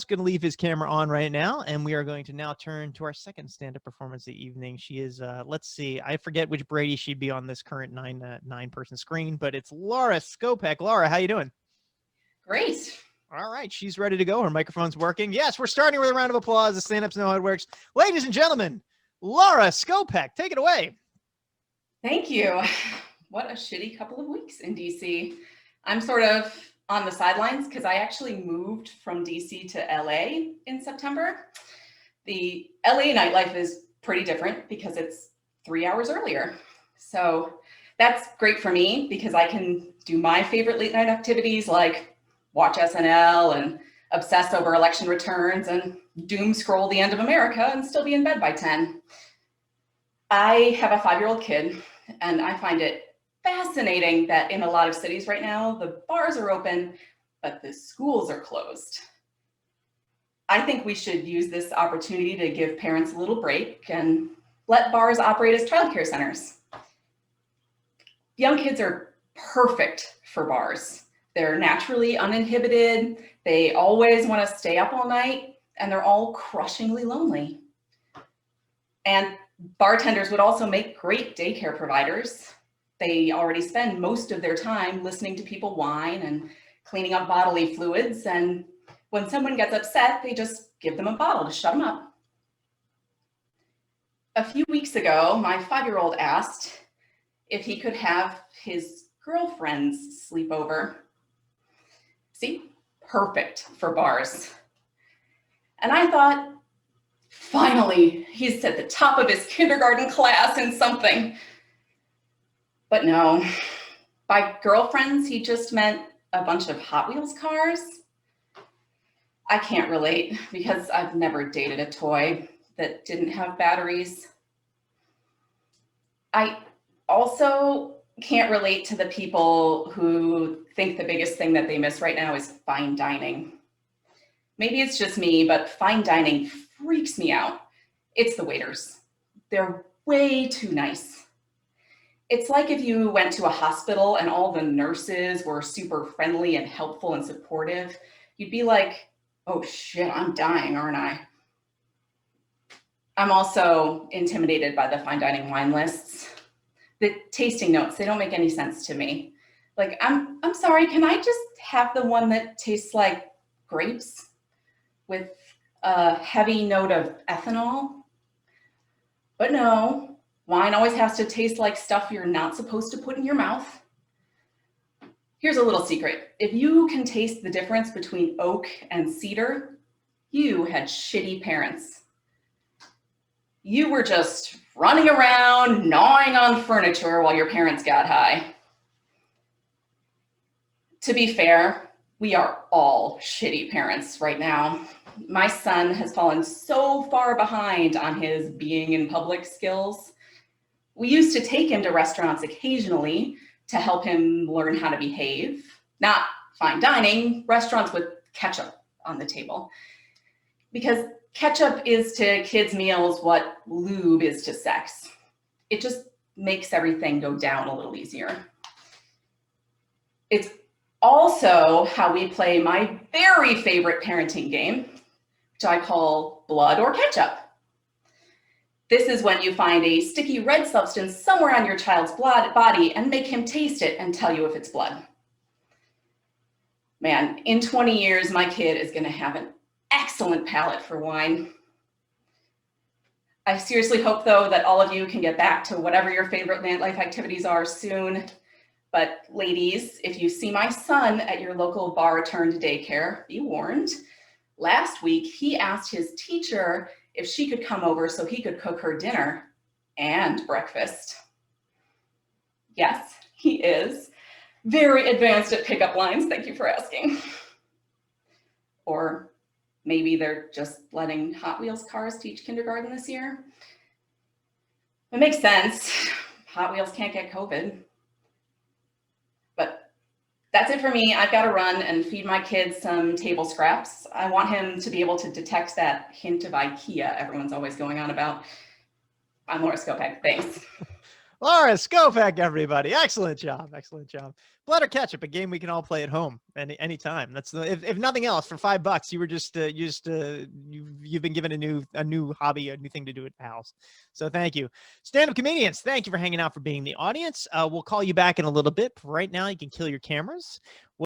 going to leave his camera on right now, and we are going to now turn to our second stand-up performance of the evening. She is, let's see, I forget which Brady she'd be on this current nine-person screen, but it's Laura Skopec. Laura, how you doing? Great. All right, she's ready to go. Her microphone's working. Yes, we're starting with a round of applause. The stand-ups know how it works. Ladies and gentlemen, Laura Skopec, take it away. Thank you. What a shitty couple of weeks in DC. I'm sort of on the sidelines because I actually moved from DC to LA in September. The LA nightlife is pretty different because it's 3 hours earlier. So that's great for me because I can do my favorite late night activities like watch SNL and obsess over election returns and doom scroll The End of America and still be in bed by 10. I have a 5-year-old kid, and I find it fascinating that in a lot of cities right now, the bars are open, but the schools are closed. I think we should use this opportunity to give parents a little break and let bars operate as childcare centers. Young kids are perfect for bars. They're naturally uninhibited. They always want to stay up all night, and they're all crushingly lonely. And bartenders would also make great daycare providers. They already spend most of their time listening to people whine and cleaning up bodily fluids. And when someone gets upset, they just give them a bottle to shut them up. A few weeks ago, my 5-year-old asked if he could have his girlfriends sleep over. See, perfect for bars. And I thought, finally, he's at the top of his kindergarten class in something. But no, by girlfriends, he just meant a bunch of Hot Wheels cars. I can't relate because I've never dated a toy that didn't have batteries. I also can't relate to the people who think the biggest thing that they miss right now is fine dining. Maybe it's just me, but fine dining freaks me out. It's the waiters. They're way too nice. It's like if you went to a hospital and all the nurses were super friendly and helpful and supportive, you'd be like, oh shit, I'm dying, aren't I? I'm also intimidated by the fine dining wine lists. The tasting notes, they don't make any sense to me. Like, I'm sorry, can I just have the one that tastes like grapes with a heavy note of ethanol? But no. Wine always has to taste like stuff you're not supposed to put in your mouth. Here's a little secret. If you can taste the difference between oak and cedar, you had shitty parents. You were just running around, gnawing on furniture while your parents got high. To be fair, we are all shitty parents right now. My son has fallen so far behind on his being in public skills. We used to take him to restaurants occasionally to help him learn how to behave. Not fine dining, restaurants with ketchup on the table. Because ketchup is to kids' meals what lube is to sex. It just makes everything go down a little easier. It's also how we play my very favorite parenting game, which I call blood or ketchup. This is when you find a sticky red substance somewhere on your child's body and make him taste it and tell you if it's blood. Man, in 20 years, my kid is gonna have an excellent palate for wine. I seriously hope, though, that all of you can get back to whatever your favorite nightlife activities are soon. But ladies, if you see my son at your local bar turned daycare, be warned. Last week, he asked his teacher if she could come over so he could cook her dinner and breakfast. Yes, he is very advanced at pickup lines. Thank you for asking. Or maybe they're just letting Hot Wheels cars teach kindergarten this year. It makes sense. Hot Wheels can't get COVID. But that's it for me. I've got to run and feed my kids some table scraps. I want him to be able to detect that hint of IKEA everyone's always going on about. I'm Laura Skopec. Thanks. Laura Skopec, everybody. Excellent job. Excellent job. Blood or Ketchup, a game we can all play at home anytime. That's the, if nothing else, for $5, you were you've been given a new hobby, a new thing to do at the house. So thank you. Stand-up comedians, thank you for hanging out, for being the audience. We'll call you back in a little bit. Right now, you can kill your cameras.